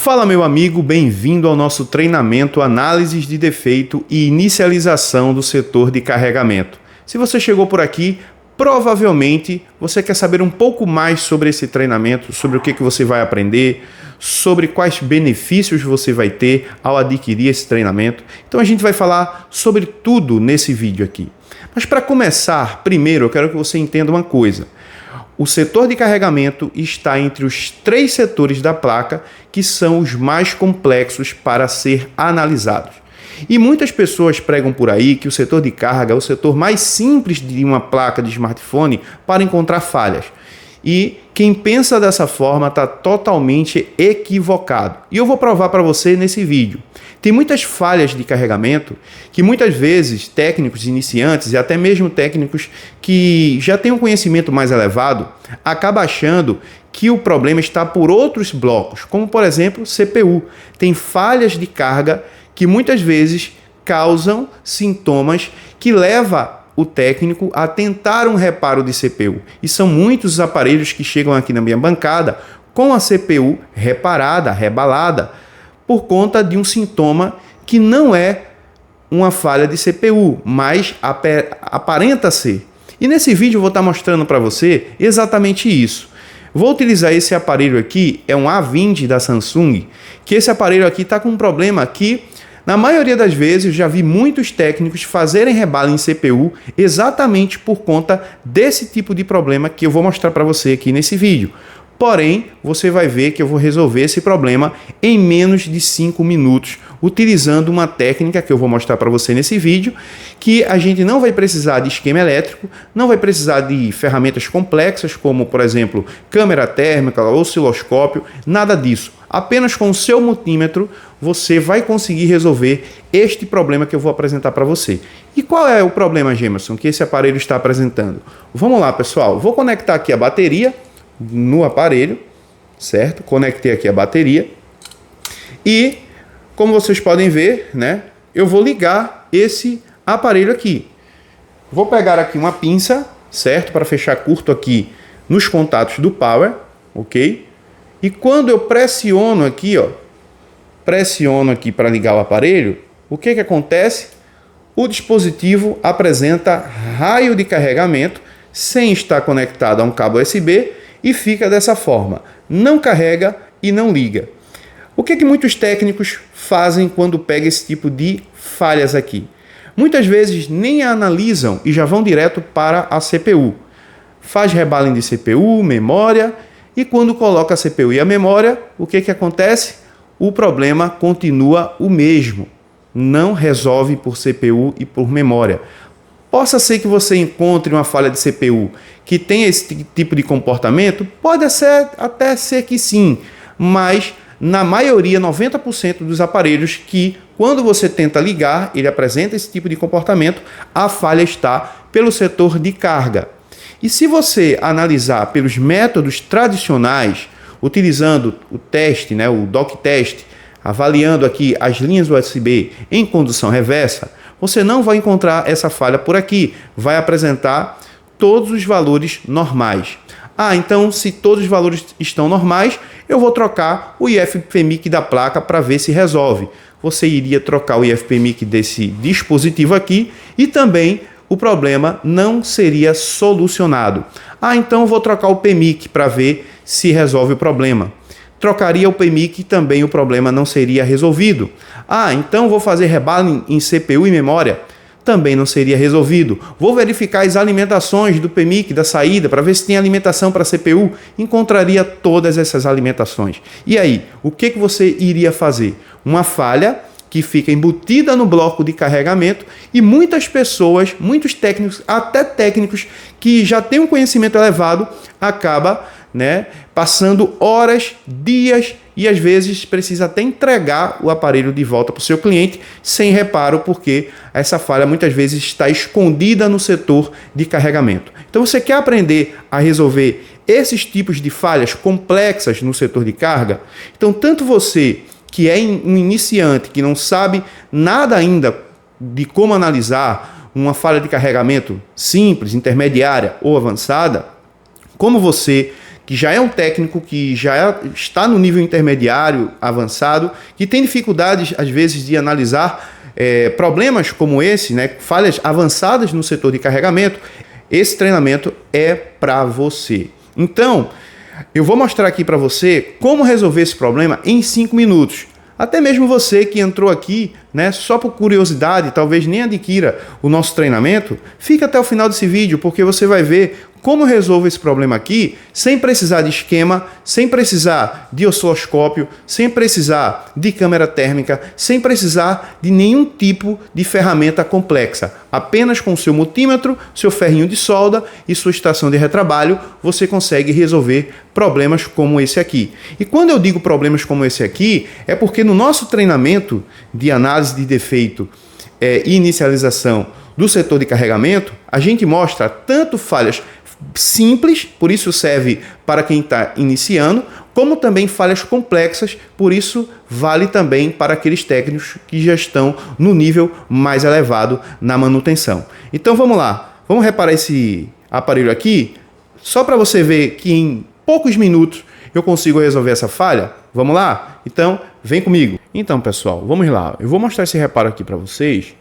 Fala meu amigo, bem-vindo ao nosso treinamento Análises de Defeito e Inicialização do Setor de Carregamento. Se você chegou por aqui, provavelmente você quer saber um pouco mais sobre esse treinamento, sobre o que você vai aprender, sobre quais benefícios você vai ter ao adquirir esse treinamento. Então a gente vai falar sobre tudo nesse vídeo aqui. Mas para começar, primeiro eu quero que você entenda uma coisa. O setor de carregamento está entre os 3 setores da placa que são os mais complexos para ser analisados. E muitas pessoas pregam por aí que o setor de carga é o setor mais simples de uma placa de smartphone para encontrar falhas. E quem pensa dessa forma está totalmente equivocado. E eu vou provar para você nesse vídeo. Tem muitas falhas de carregamento que muitas vezes técnicos iniciantes e até mesmo técnicos que já têm um conhecimento mais elevado acabam achando que o problema está por outros blocos, como por exemplo CPU. Tem falhas de carga que muitas vezes causam sintomas que levam o técnico a tentar um reparo de CPU. E são muitos os aparelhos que chegam aqui na minha bancada com a CPU reparada, rebalada, por conta de um sintoma que não é uma falha de CPU, mas aparenta ser. E nesse vídeo eu vou estar mostrando para você exatamente isso. Vou utilizar esse aparelho aqui, é um A20 da Samsung, que esse aparelho aqui está com um problema que, na maioria das vezes, eu já vi muitos técnicos fazerem rebalo em CPU exatamente por conta desse tipo de problema que eu vou mostrar para você aqui nesse vídeo. Porém, você vai ver que eu vou resolver esse problema em menos de 5 minutos, utilizando uma técnica que eu vou mostrar para você nesse vídeo, que a gente não vai precisar de esquema elétrico, não vai precisar de ferramentas complexas, como, por exemplo, câmera térmica, osciloscópio, nada disso. Apenas com o seu multímetro, você vai conseguir resolver este problema que eu vou apresentar para você. E qual é o problema, Gemerson, que esse aparelho está apresentando? Vamos lá, pessoal. Vou conectar aqui a bateria no aparelho, certo? Conectei aqui a bateria e, como vocês podem ver, né, eu vou ligar esse aparelho aqui. Vou pegar aqui uma pinça, certo? Para fechar curto aqui nos contatos do power, ok? E quando eu pressiono aqui, ó, pressiono aqui para ligar o aparelho, o que acontece? O dispositivo apresenta raio de carregamento sem estar conectado a um cabo USB e fica dessa forma, não carrega e não liga. O que muitos técnicos fazem quando pegam esse tipo de falhas aqui? Muitas vezes nem a analisam e já vão direto para a CPU. Faz rebalem de CPU, memória, e quando coloca a CPU e a memória, o que acontece? O problema continua o mesmo, não resolve por CPU e por memória. Possa ser que você encontre uma falha de CPU que tenha esse tipo de comportamento, pode até ser que sim, mas na maioria, 90% dos aparelhos que quando você tenta ligar, ele apresenta esse tipo de comportamento, a falha está pelo setor de carga. E se você analisar pelos métodos tradicionais, utilizando o teste, né, o dock test, avaliando aqui as linhas USB em condução reversa, você não vai encontrar essa falha por aqui, vai apresentar todos os valores normais. Então se todos os valores estão normais, eu vou trocar o IFPMIC da placa para ver se resolve. Você iria trocar o IFPMIC desse dispositivo aqui e também o problema não seria solucionado. Então eu vou trocar o PMIC para ver se resolve o problema. Trocaria o PMIC e também o problema não seria resolvido. Então vou fazer rebalo em CPU e memória, também não seria resolvido. Vou verificar as alimentações do PMIC, da saída, para ver se tem alimentação para CPU, encontraria todas essas alimentações. E aí, o que você iria fazer? Uma falha que fica embutida no bloco de carregamento e muitas pessoas, muitos técnicos, até técnicos que já têm um conhecimento elevado, acaba passando horas, dias e às vezes precisa até entregar o aparelho de volta para o seu cliente sem reparo, porque essa falha muitas vezes está escondida no setor de carregamento. Então você quer aprender a resolver esses tipos de falhas complexas no setor de carga? Então tanto você que é um iniciante, que não sabe nada ainda de como analisar uma falha de carregamento simples, intermediária ou avançada, como você que já é um técnico, que já está no nível intermediário, avançado, que tem dificuldades, às vezes, de analisar problemas como esse, né, falhas avançadas no setor de carregamento, esse treinamento é para você. Então, eu vou mostrar aqui para você como resolver esse problema em 5 minutos. Até mesmo você que entrou aqui, né, só por curiosidade, talvez nem adquira o nosso treinamento, fica até o final desse vídeo, porque você vai ver como eu resolvo esse problema aqui sem precisar de esquema, sem precisar de osciloscópio, sem precisar de câmera térmica, sem precisar de nenhum tipo de ferramenta complexa. Apenas com seu multímetro, seu ferrinho de solda e sua estação de retrabalho, você consegue resolver problemas como esse aqui. E quando eu digo problemas como esse aqui, é porque no nosso treinamento de análise de defeito e inicialização do setor de carregamento, a gente mostra tanto falhas simples, por isso serve para quem está iniciando, como também falhas complexas, por isso vale também para aqueles técnicos que já estão no nível mais elevado na manutenção. Então vamos lá, vamos reparar esse aparelho aqui, só para você ver que em poucos minutos eu consigo resolver essa falha. Vamos lá? Então vem comigo. Então pessoal, vamos lá, eu vou mostrar esse reparo aqui para vocês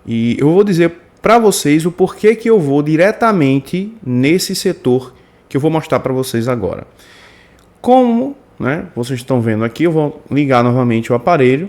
e eu vou dizer para vocês o porquê que eu vou diretamente nesse setor que eu vou mostrar para vocês agora. Como, né, vocês estão vendo aqui, eu vou ligar novamente o aparelho.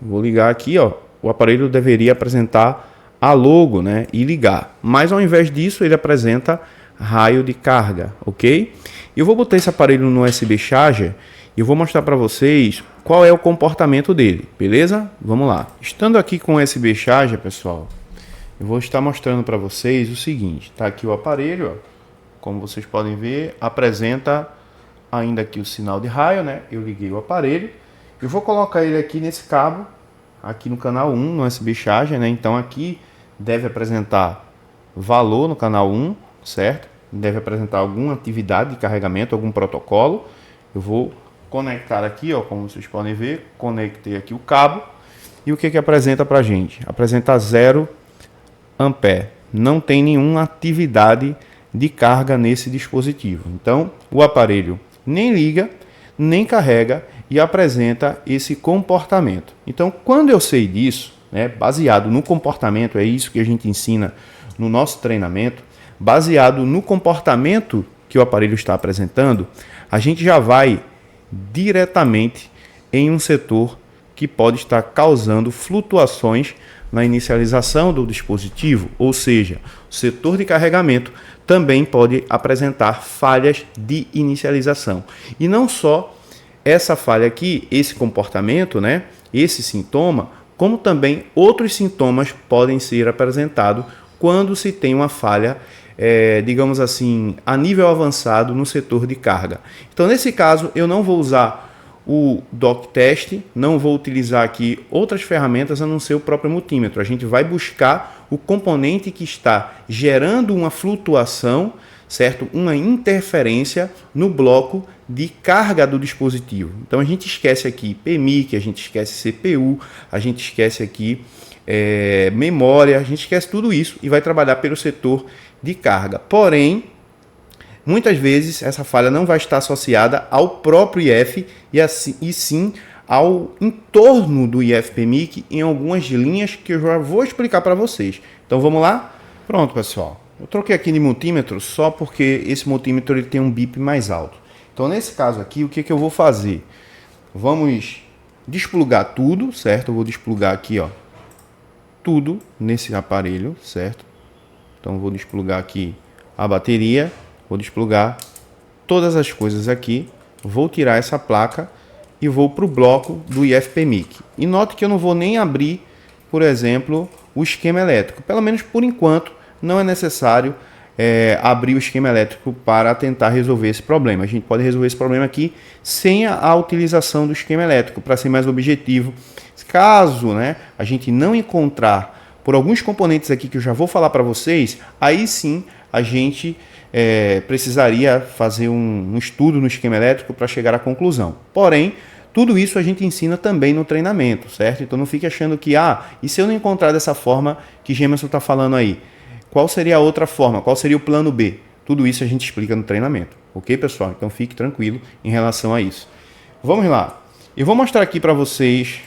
Vou ligar aqui, ó. O aparelho deveria apresentar a logo, né, e ligar. Mas ao invés disso, ele apresenta raio de carga, ok? Eu vou botar esse aparelho no USB Charger e eu vou mostrar para vocês qual é o comportamento dele, beleza? Vamos lá. Estando aqui com o USB Charger, pessoal, eu vou estar mostrando para vocês o seguinte. Tá aqui o aparelho, ó. Como vocês podem ver, apresenta ainda aqui o sinal de raio, né? Eu liguei o aparelho. Eu vou colocar ele aqui nesse cabo, aqui no canal 1, no USB Charger, né? Então aqui deve apresentar valor no canal 1, certo? Deve apresentar alguma atividade de carregamento, algum protocolo. Eu vou conectar aqui, ó, como vocês podem ver, conectei aqui o cabo. E o que que apresenta pra gente? Apresenta 0 ampere. Não tem nenhuma atividade de carga nesse dispositivo. Então, o aparelho nem liga, nem carrega e apresenta esse comportamento. Então, quando eu sei disso, né, baseado no comportamento, é isso que a gente ensina no nosso treinamento, baseado no comportamento que o aparelho está apresentando, a gente já vai diretamente em um setor que pode estar causando flutuações na inicialização do dispositivo, ou seja, o setor de carregamento também pode apresentar falhas de inicialização. E não só essa falha aqui, esse comportamento, né, esse sintoma, como também outros sintomas podem ser apresentados quando se tem uma falha, digamos assim, a nível avançado no setor de carga. Então, nesse caso, eu não vou usar o dock test, não vou utilizar aqui outras ferramentas a não ser o próprio multímetro. A gente vai buscar o componente que está gerando uma flutuação, certo? Uma interferência no bloco de carga do dispositivo. Então a gente esquece aqui PMIC, a gente esquece CPU, a gente esquece aqui memória, a gente esquece tudo isso e vai trabalhar pelo setor de carga. Porém, muitas vezes essa falha não vai estar associada ao próprio IF e sim ao entorno do IF-PMIC em algumas linhas que eu já vou explicar para vocês. Então vamos lá? Pronto, pessoal. Eu troquei aqui de multímetro só porque esse multímetro ele tem um bip mais alto. Então nesse caso aqui, o que eu vou fazer? Vamos desplugar tudo, certo? Eu vou desplugar aqui, ó, tudo nesse aparelho, certo? Então vou desplugar aqui a bateria. Vou desplugar todas as coisas aqui, vou tirar essa placa e vou para o bloco do IF-PMIC. E note que eu não vou nem abrir, por exemplo, o esquema elétrico. Pelo menos por enquanto não é necessário abrir o esquema elétrico para tentar resolver esse problema. A gente pode resolver esse problema aqui sem a utilização do esquema elétrico, para ser mais objetivo. Caso, né, a gente não encontrar por alguns componentes aqui que eu já vou falar para vocês, aí sim a gente precisaria fazer um estudo no esquema elétrico para chegar à conclusão. Porém, tudo isso a gente ensina também no treinamento, certo? Então não fique achando que, e se eu não encontrar dessa forma que Gemerson está falando aí? Qual seria a outra forma? Qual seria o plano B? Tudo isso a gente explica no treinamento, ok, pessoal? Então fique tranquilo em relação a isso. Vamos lá. Eu vou mostrar aqui para vocês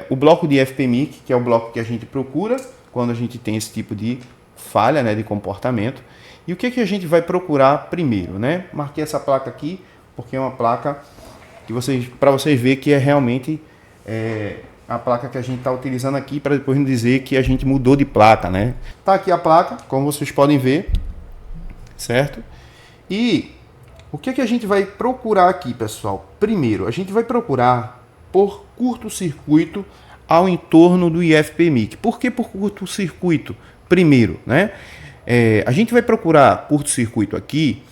o bloco de FPMIC, que é o bloco que a gente procura quando a gente tem esse tipo de falha, né, de comportamento. E o que a gente vai procurar primeiro, né? Marquei essa placa aqui porque é uma placa que para vocês verem que é realmente a placa que a gente está utilizando aqui, para depois não dizer que a gente mudou de placa, né? Tá aqui a placa, como vocês podem ver, certo? E o que a gente vai procurar aqui, pessoal? Primeiro, a gente vai procurar por curto-circuito ao entorno do IFPMIC. Por que por curto-circuito? Primeiro, né? A gente vai procurar curto-circuito aqui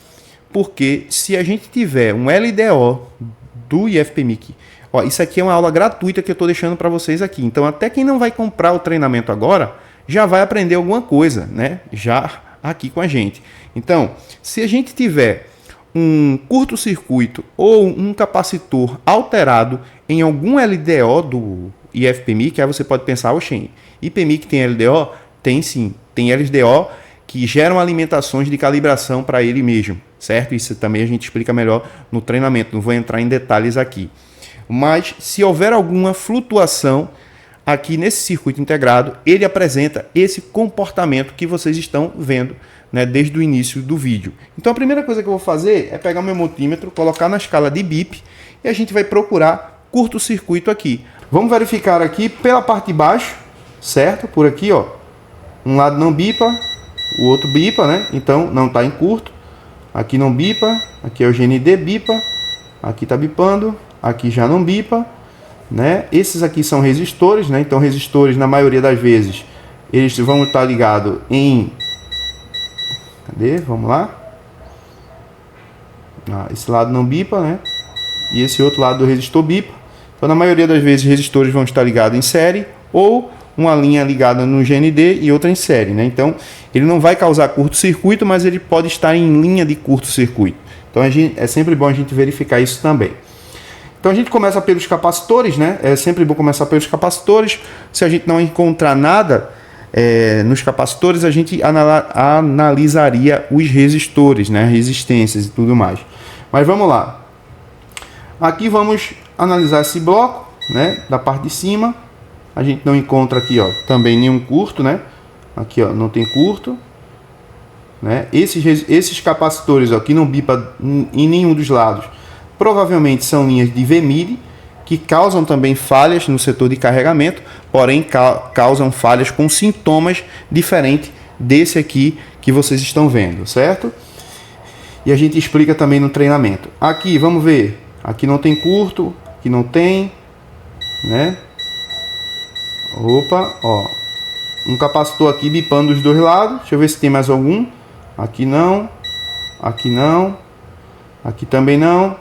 porque se a gente tiver um LDO do IFPMIC, ó, isso aqui é uma aula gratuita que eu estou deixando para vocês aqui. Então, até quem não vai comprar o treinamento agora, já vai aprender alguma coisa, né? Já aqui com a gente. Então, se a gente tiver um curto-circuito ou um capacitor alterado em algum LDO do IFPMIC, aí você pode pensar, oxe, IPMIC tem LDO? Tem sim, tem LDO que geram alimentações de calibração para ele mesmo, certo? Isso também a gente explica melhor no treinamento, não vou entrar em detalhes aqui. Mas se houver alguma flutuação aqui nesse circuito integrado, ele apresenta esse comportamento que vocês estão vendo, né, desde o início do vídeo. Então a primeira coisa que eu vou fazer é pegar o meu multímetro, colocar na escala de BIP e a gente vai procurar curto-circuito aqui. Vamos verificar aqui pela parte de baixo, certo? Por aqui, ó, um lado não bipa, o outro bipa, né? Então não está em curto. Aqui não bipa, aqui é o GND bipa, aqui está bipando, aqui já não bipa, né? Esses aqui são resistores, né? Então resistores na maioria das vezes eles vão estar ligados em... Cadê? Vamos lá. Esse lado não bipa, né? E esse outro lado do resistor bipa. Então na maioria das vezes resistores vão estar ligados em série ou uma linha ligada no GND e outra em série, né? Então ele não vai causar curto-circuito, mas ele pode estar em linha de curto-circuito. Então é sempre bom a gente verificar isso também. Então a gente começa pelos capacitores, né? É sempre bom começar pelos capacitores. Se a gente não encontrar nada nos capacitores, a gente analisaria os resistores, né? Resistências e tudo mais. Mas vamos lá. Aqui vamos analisar esse bloco, né? Da parte de cima. A gente não encontra aqui, ó, também nenhum curto, né? Aqui, ó, não tem curto, né? Esses capacitores, ó, que não bipa em nenhum dos lados, provavelmente são linhas de VMID, que causam também falhas no setor de carregamento, porém causam falhas com sintomas diferentes desse aqui que vocês estão vendo, certo? E a gente explica também no treinamento. Aqui, vamos ver, aqui não tem curto, aqui não tem, né? Opa, ó, um capacitor aqui bipando dos dois lados. Deixa eu ver se tem mais algum. Aqui não, aqui não, aqui também não,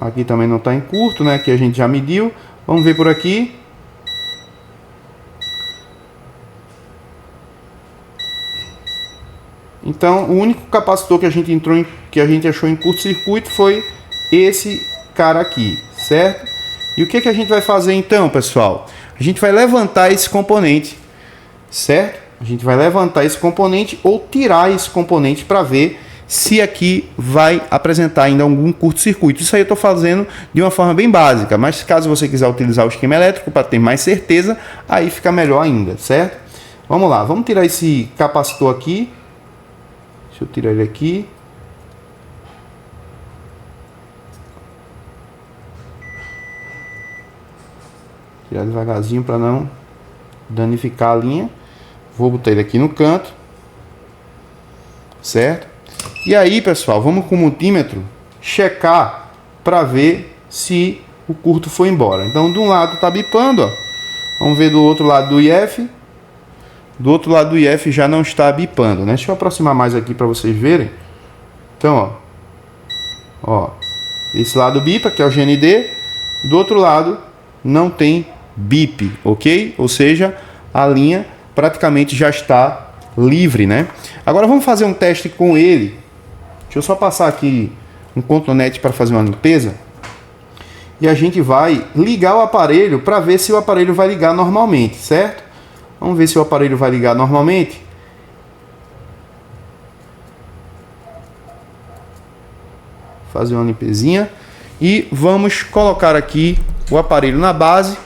aqui também não está em curto, né? Que a gente já mediu. Vamos ver por aqui. Então, o único capacitor que a gente achou em curto-circuito foi esse cara aqui, certo? E o que a gente vai fazer então, pessoal? A gente vai levantar esse componente, certo? A gente vai levantar esse componente ou tirar esse componente para ver se aqui vai apresentar ainda algum curto-circuito. Isso aí eu estou fazendo de uma forma bem básica, mas caso você quiser utilizar o esquema elétrico para ter mais certeza, aí fica melhor ainda, certo? Vamos lá, vamos tirar esse capacitor aqui. Deixa eu tirar ele aqui. Tirar devagarzinho para não danificar a linha. Vou botar ele aqui no canto, certo? E aí, pessoal, vamos com o multímetro checar para ver se o curto foi embora. Então, de um lado está bipando, ó. Vamos ver do outro lado do IF. Do outro lado do IF já não está bipando, né? Deixa eu aproximar mais aqui para vocês verem. Então, ó, esse lado bipa, que é o GND. Do outro lado não tem bip, ok? Ou seja, a linha praticamente já está livre, né? Agora vamos fazer um teste com ele. Deixa eu só passar aqui um cotonete para fazer uma limpeza. E a gente vai ligar o aparelho para ver se o aparelho vai ligar normalmente, certo? Vamos ver se o aparelho vai ligar normalmente. fazer uma limpezinha e vamos colocar aqui o aparelho na base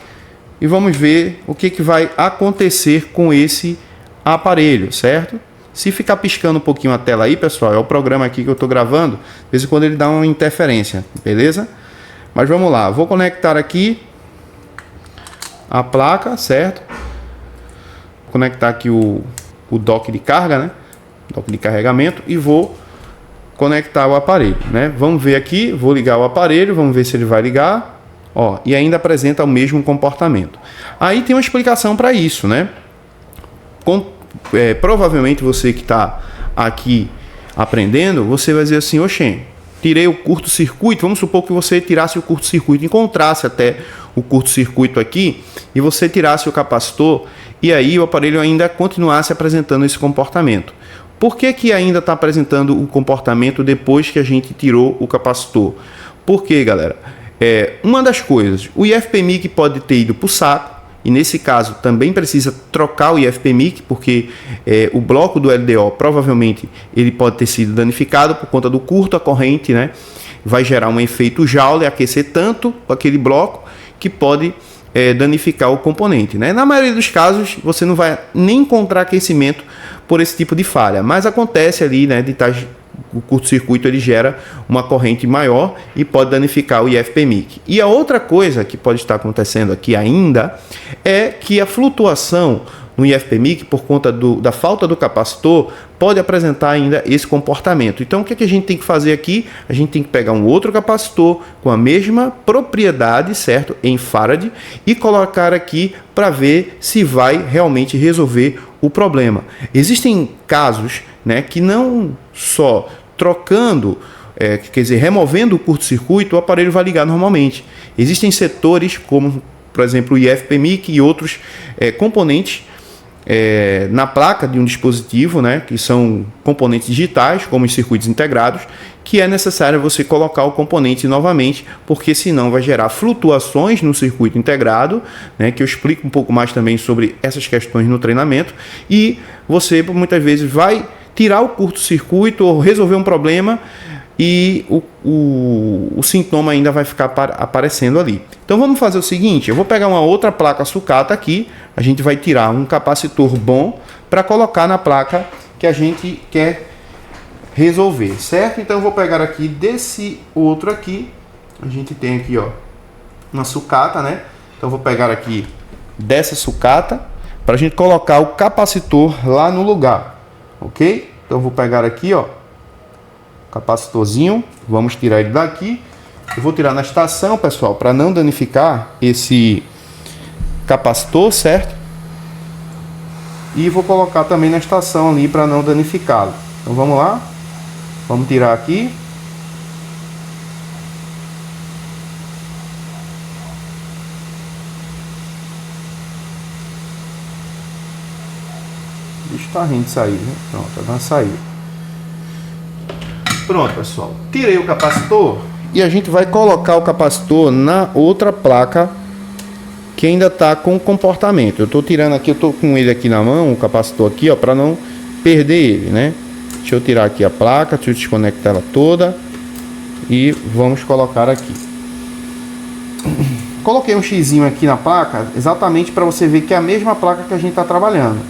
e vamos ver o que vai acontecer com esse aparelho, certo? Se ficar piscando um pouquinho a tela aí, pessoal, é o programa aqui que eu estou gravando, de vez em quando ele dá uma interferência, beleza? Mas vamos lá, vou conectar aqui a placa, certo? Vou conectar aqui o dock de carga, né? Dock de carregamento, e vou conectar o aparelho, né? Vamos ver aqui, vou ligar o aparelho, vamos ver se ele vai ligar, ó, e ainda apresenta o mesmo comportamento. Aí tem uma explicação para isso, né? Provavelmente você que está aqui aprendendo, você vai dizer assim: oxê, tirei o curto-circuito. Vamos supor que você tirasse o curto-circuito, encontrasse até o curto-circuito aqui e você tirasse o capacitor e aí o aparelho ainda continuasse apresentando esse comportamento. Por que ainda está apresentando o comportamento depois que a gente tirou o capacitor? Porque, galera, uma das coisas, o IFPMIC pode ter ido para o saco, e nesse caso também precisa trocar o IFPMIC, porque o bloco do LDO provavelmente ele pode ter sido danificado por conta do curto à corrente, né? Vai gerar um efeito Joule, aquecer tanto aquele bloco que pode danificar o componente, né? Na maioria dos casos você não vai nem encontrar aquecimento por esse tipo de falha, mas acontece ali, né? O curto-circuito ele gera uma corrente maior e pode danificar o IFPMIC. E a outra coisa que pode estar acontecendo aqui ainda é que a flutuação no IFPMIC, por conta da falta do capacitor, pode apresentar ainda esse comportamento. Então, o que a gente tem que fazer aqui? A gente tem que pegar um outro capacitor com a mesma propriedade, certo? Em farad, e colocar aqui para ver se vai realmente resolver o problema. Existem casos, né, que não só trocando, quer dizer, removendo o curto-circuito, o aparelho vai ligar normalmente. Existem setores como, por exemplo, o IFPMIC e outros componentes na placa de um dispositivo, né, que são componentes digitais, como os circuitos integrados, que é necessário você colocar o componente novamente, porque senão vai gerar flutuações no circuito integrado, né, que eu explico um pouco mais também sobre essas questões no treinamento, e você muitas vezes vai tirar o curto-circuito ou resolver um problema e o sintoma ainda vai ficar aparecendo ali. Então vamos fazer o seguinte, eu vou pegar uma outra placa sucata aqui, a gente vai tirar um capacitor bom para colocar na placa que a gente quer resolver, certo? Então eu vou pegar aqui desse outro aqui, a gente tem aqui, ó, uma sucata, né? Então eu vou pegar aqui dessa sucata para a gente colocar o capacitor lá no lugar, ok? Então eu vou pegar aqui, ó, capacitorzinho, vamos tirar ele daqui. Eu vou tirar na estação, pessoal, para não danificar esse capacitor, certo? E vou colocar também na estação ali para não danificá-lo. Então vamos lá, vamos tirar aqui. O bicho tá rindo de sair, né? Pronto, tá dando saída. Pronto, pessoal, tirei o capacitor e a gente vai colocar o capacitor na outra placa que ainda está com comportamento. Eu estou tirando aqui, eu estou com ele aqui na mão, o capacitor aqui, ó, para não perder ele, né? Deixa eu tirar aqui a placa, deixa eu desconectar ela toda e vamos colocar aqui. Coloquei um xizinho aqui na placa exatamente para você ver que é a mesma placa que a gente está trabalhando,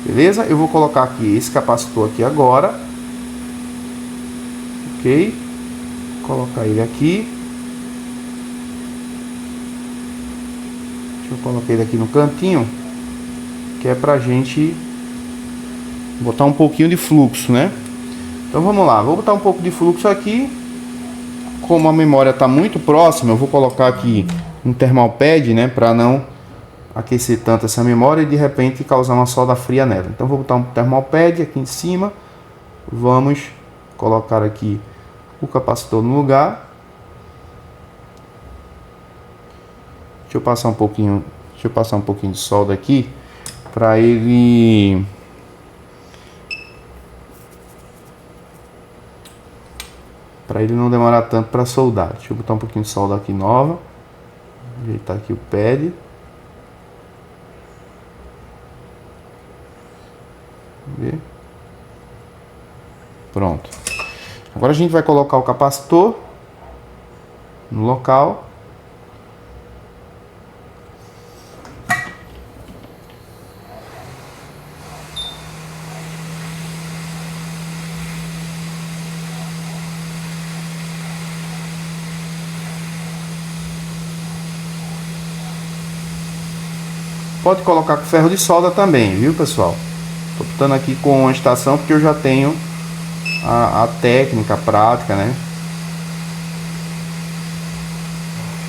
beleza? Eu vou colocar aqui esse capacitor aqui agora. Ok, colocar ele aqui. Deixa eu colocar ele aqui no cantinho, que é pra gente botar um pouquinho de fluxo, né? Então vamos lá, vou botar um pouco de fluxo aqui. Como a memória está muito próxima, eu vou colocar aqui um thermal pad, né, para não aquecer tanto essa memória e de repente causar uma solda fria nela. Então vou botar um thermal pad aqui em cima. Vamos colocar aqui o capacitor no lugar. Deixa eu passar um pouquinho de solda aqui para ele não demorar tanto para soldar. Deixa eu botar um pouquinho de solda aqui nova. Ajeitar aqui o pad. Vamos ver. Pronto. Agora a gente vai colocar o capacitor no local. Pode colocar com ferro de solda também, viu, pessoal? Tô botando aqui com a estação porque eu já tenho a técnica, a prática, né?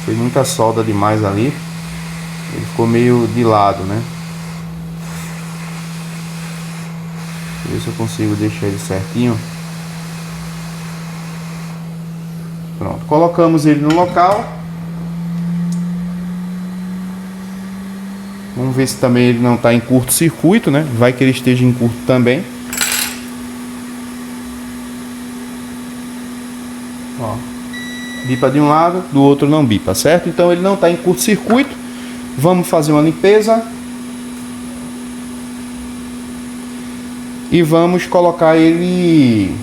Foi muita solda demais ali. Ele ficou meio de lado, né? Deixa eu ver se eu consigo deixar ele certinho. Pronto, colocamos ele no local. Vamos ver se também ele não está em curto-circuito, né? Vai que ele esteja em curto também. Ó, bipa de um lado, do outro não bipa, certo? Então ele não está em curto-circuito. Vamos fazer uma limpeza. E vamos colocar ele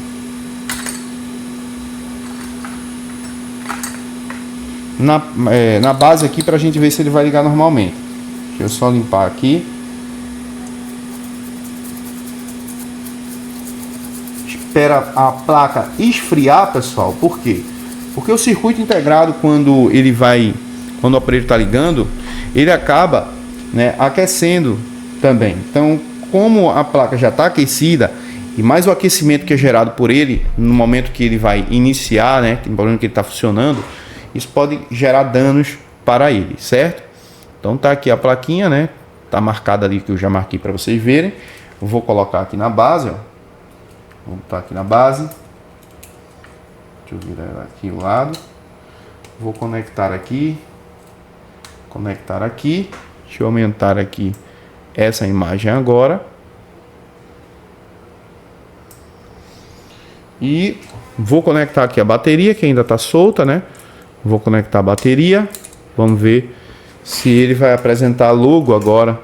na base aqui para a gente ver se ele vai ligar normalmente. Deixa eu só limpar aqui. Espera a placa esfriar, pessoal. Por quê? Porque o circuito integrado, quando o aparelho está ligando, ele acaba, né, aquecendo também. Então, como a placa já está aquecida e mais o aquecimento que é gerado por ele no momento que ele vai iniciar, né, no momento que ele está funcionando, isso pode gerar danos para ele, certo? Então tá aqui a plaquinha, né? Tá marcada ali que eu já marquei para vocês verem. Eu vou colocar aqui na base, ó. Vou botar aqui na base. Deixa eu virar aqui o lado. Vou conectar aqui. Conectar aqui. Deixa eu aumentar aqui essa imagem agora. E vou conectar aqui a bateria, que ainda tá solta, né? Vou conectar a bateria. Vamos ver se ele vai apresentar logo agora,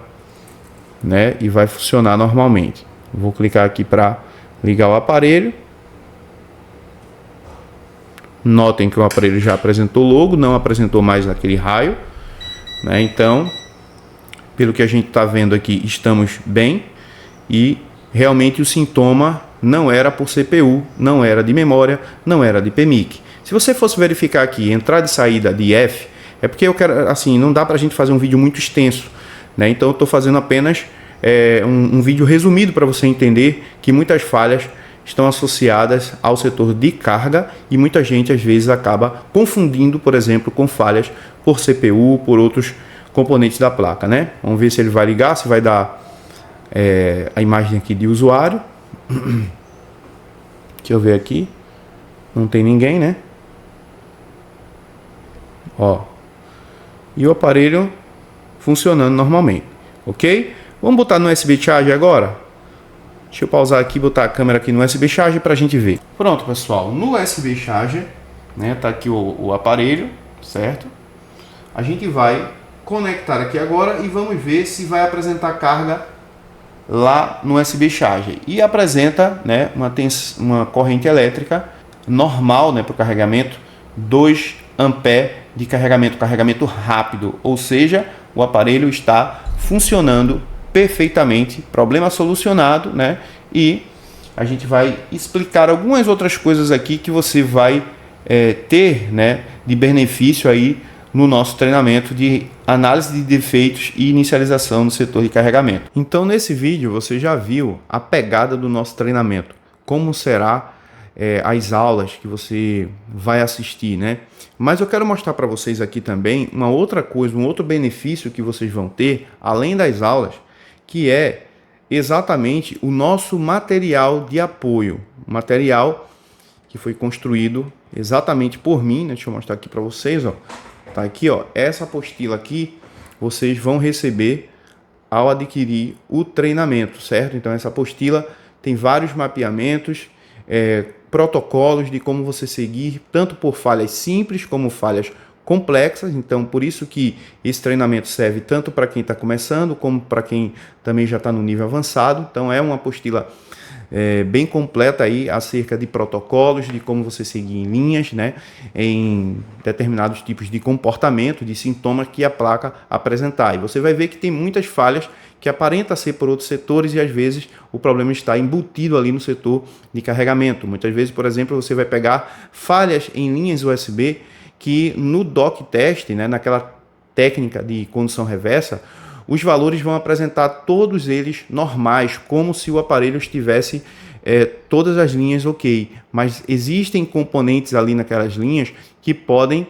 né? E vai funcionar normalmente. Vou clicar aqui para ligar o aparelho. Notem que o aparelho já apresentou logo, não apresentou mais aquele raio, né? Então, pelo que a gente está vendo aqui, estamos bem. E realmente o sintoma não era por CPU, não era de memória, não era de PMIC. Se você fosse verificar aqui, entrada e saída de F, é porque eu quero, assim, não dá para a gente fazer um vídeo muito extenso, né? Então eu estou fazendo apenas um vídeo resumido para você entender que muitas falhas estão associadas ao setor de carga e muita gente às vezes acaba confundindo, por exemplo, com falhas por CPU, por outros componentes da placa, né? Vamos ver se ele vai ligar, se vai dar a imagem aqui de usuário. Deixa eu ver aqui. Não tem ninguém, né? Ó. E o aparelho funcionando normalmente, ok? Vamos botar no USB Charge agora? Deixa eu pausar aqui e botar a câmera aqui no USB Charge para a gente ver. Pronto, pessoal, no USB Charge, né, tá aqui o aparelho, certo? A gente vai conectar aqui agora e vamos ver se vai apresentar carga lá no USB Charge. E apresenta, né, uma corrente elétrica normal, né, para o carregamento, 2 ampere de carregamento rápido, ou seja, o aparelho está funcionando perfeitamente, problema solucionado, né? E a gente vai explicar algumas outras coisas aqui que você vai ter, né, de benefício aí no nosso treinamento de análise de defeitos e inicialização no setor de carregamento. Então, nesse vídeo você já viu a pegada do nosso treinamento, como será as aulas que você vai assistir, né? Mas eu quero mostrar para vocês aqui também uma outra coisa, um outro benefício que vocês vão ter, além das aulas, que é exatamente o nosso material de apoio, material que foi construído exatamente por mim, né? Deixa eu mostrar aqui para vocês, ó. Tá aqui, ó, essa apostila aqui vocês vão receber ao adquirir o treinamento, certo? Então essa apostila tem vários mapeamentos, protocolos de como você seguir, tanto por falhas simples como falhas complexas. Então por isso que esse treinamento serve tanto para quem está começando como para quem também já está no nível avançado. Então é uma apostila bem completa aí acerca de protocolos, de como você seguir em linhas, né, em determinados tipos de comportamento, de sintomas que a placa apresentar. E você vai ver que tem muitas falhas que aparenta ser por outros setores e às vezes o problema está embutido ali no setor de carregamento. Muitas vezes, por exemplo, você vai pegar falhas em linhas USB que no dock test, né, naquela técnica de condução reversa, os valores vão apresentar todos eles normais, como se o aparelho estivesse todas as linhas ok. Mas existem componentes ali naquelas linhas que podem,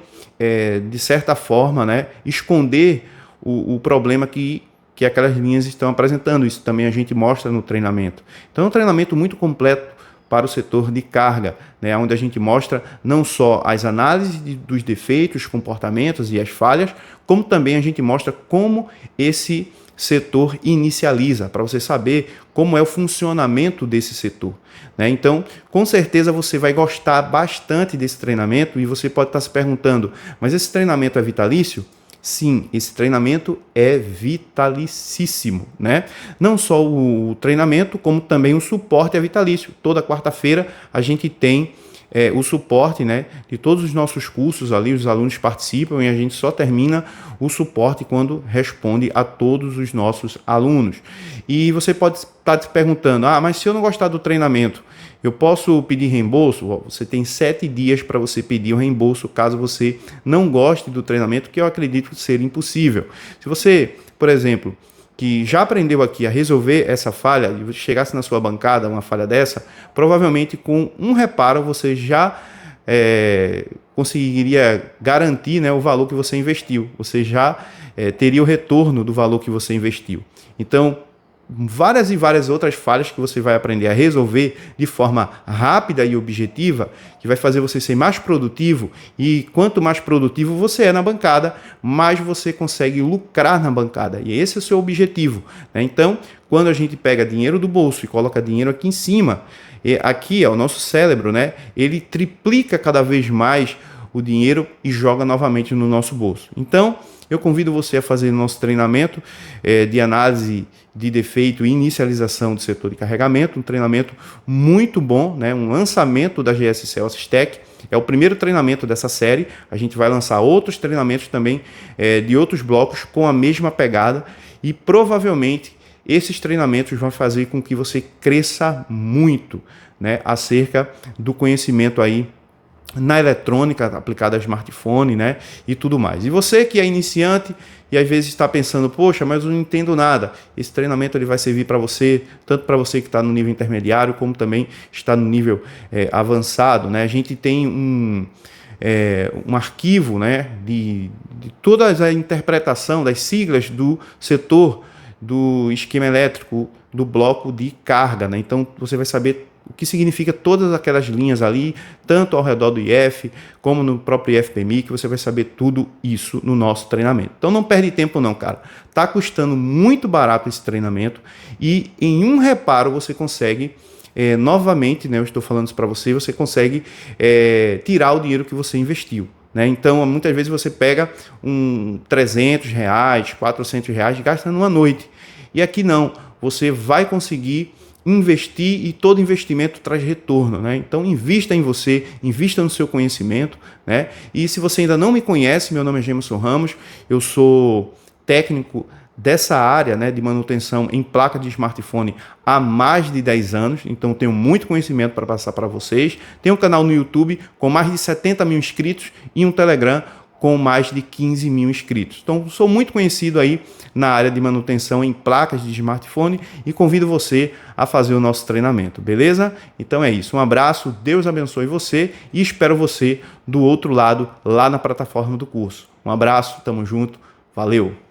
de certa forma, né, esconder o problema que aquelas linhas estão apresentando. Isso também a gente mostra no treinamento. Então é um treinamento muito completo para o setor de carga, né, onde a gente mostra não só as análises dos defeitos, comportamentos e as falhas, como também a gente mostra como esse setor inicializa, para você saber como é o funcionamento desse setor, né? Então, com certeza você vai gostar bastante desse treinamento e você pode estar se perguntando, mas esse treinamento é vitalício? Sim, esse treinamento é vitalicíssimo, né? Não só o treinamento, como também o suporte é vitalício. Toda quarta-feira a gente tem o suporte, né, de todos os nossos cursos ali, os alunos participam e a gente só termina o suporte quando responde a todos os nossos alunos. E você pode estar se perguntando, mas se eu não gostar do treinamento, eu posso pedir reembolso? Você tem 7 dias para você pedir o reembolso caso você não goste do treinamento, que eu acredito ser impossível. Se você, por exemplo, que já aprendeu aqui a resolver essa falha, e chegasse na sua bancada uma falha dessa, provavelmente com um reparo você já conseguiria garantir, né, o valor que você investiu. Você já teria o retorno do valor que você investiu. Então, várias e várias outras falhas que você vai aprender a resolver de forma rápida e objetiva, que vai fazer você ser mais produtivo, e quanto mais produtivo você é na bancada, mais você consegue lucrar na bancada, e esse é o seu objetivo, né? Então, quando a gente pega dinheiro do bolso e coloca dinheiro aqui em cima, aqui é o nosso cérebro, né? Ele triplica cada vez mais o dinheiro e joga novamente no nosso bolso. Então, eu convido você a fazer o nosso treinamento de análise de defeito e inicialização do setor de carregamento, um treinamento muito bom, né? Um lançamento da GSC Tech. É o primeiro treinamento dessa série. A gente vai lançar outros treinamentos também de outros blocos com a mesma pegada e provavelmente esses treinamentos vão fazer com que você cresça muito, né, acerca do conhecimento aí na eletrônica aplicada a smartphone, né, e tudo mais. E você que é iniciante e às vezes está pensando, poxa, mas eu não entendo nada. Esse treinamento ele vai servir para você, tanto para você que está no nível intermediário, como também está no nível avançado, né? A gente tem um arquivo, né, de toda a interpretação das siglas do setor do esquema elétrico do bloco de carga, né? Então você vai saber o que significa todas aquelas linhas ali, tanto ao redor do IF, como no próprio IFPMI, que você vai saber tudo isso no nosso treinamento. Então não perde tempo não, cara. Tá custando muito barato esse treinamento e em um reparo você consegue, novamente, né, eu estou falando isso para você, você consegue tirar o dinheiro que você investiu, né? Então, muitas vezes você pega R$300, R$400 e gasta numa noite. E aqui não, você vai conseguir investir e todo investimento traz retorno, né? Então invista em você, invista no seu conhecimento, né? E se você ainda não me conhece, meu nome é Gemerson Ramos, eu sou técnico dessa área, né, de manutenção em placa de smartphone há mais de 10 anos, então tenho muito conhecimento para passar para vocês. Tenho um canal no YouTube com mais de 70 mil inscritos e um Telegram com mais de 15 mil inscritos. Então, sou muito conhecido aí na área de manutenção em placas de smartphone e convido você a fazer o nosso treinamento, beleza? Então é isso. Um abraço, Deus abençoe você e espero você do outro lado, lá na plataforma do curso. Um abraço, tamo junto, valeu!